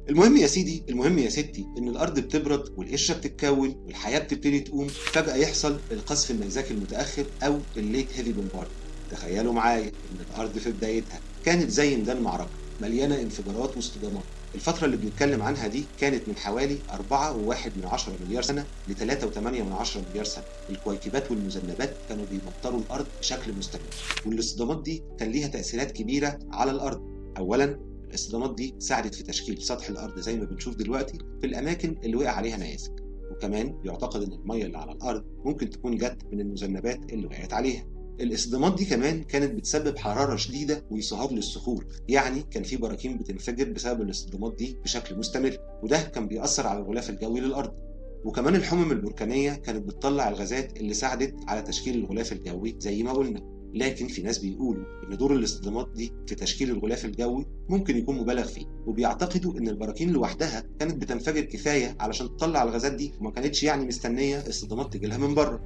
المهم يا سيدي، المهم يا ستي، ان الارض بتبرد والقشره بتتكون والحياه بتبتدي تقوم، فجاه يحصل القذف النيزكي المتاخر او الليت هيفي بومبارد. تخيلوا معايا ان الارض في بدايتها كانت زي ميدان معركه مليانه انفجارات واصطدامات. الفتره اللي بنتكلم عنها دي كانت من حوالي 4.1 مليار سنه ل 3.8 مليار سنه. الكويكبات والمذنبات كانوا بيمطروا الارض بشكل مستمر، والاصطدامات دي كان ليها تاثيرات كبيره على الارض. اولا، الاصطدامات دي ساعدت في تشكيل سطح الارض زي ما بنشوف دلوقتي في الاماكن اللي وقع عليها نيازك. وكمان بيعتقد ان الميه اللي على الارض ممكن تكون جت من المذنبات اللي وقعت عليها. الاصطدامات دي كمان كانت بتسبب حراره شديده وانصهار للصخور، يعني كان في براكين بتنفجر بسبب الاصطدامات دي بشكل مستمر، وده كان بيأثر على الغلاف الجوي للارض. وكمان الحمم البركانيه كانت بتطلع الغازات اللي ساعدت على تشكيل الغلاف الجوي زي ما قلنا. لكن في ناس بيقولوا ان دور الاصطدامات دي في تشكيل الغلاف الجوي ممكن يكون مبالغ فيه، وبيعتقدوا ان البراكين لوحدها كانت بتنفجر كفايه علشان تطلع الغازات دي، وما كانتش يعني مستنيه اصطدامات تجيلها من بره.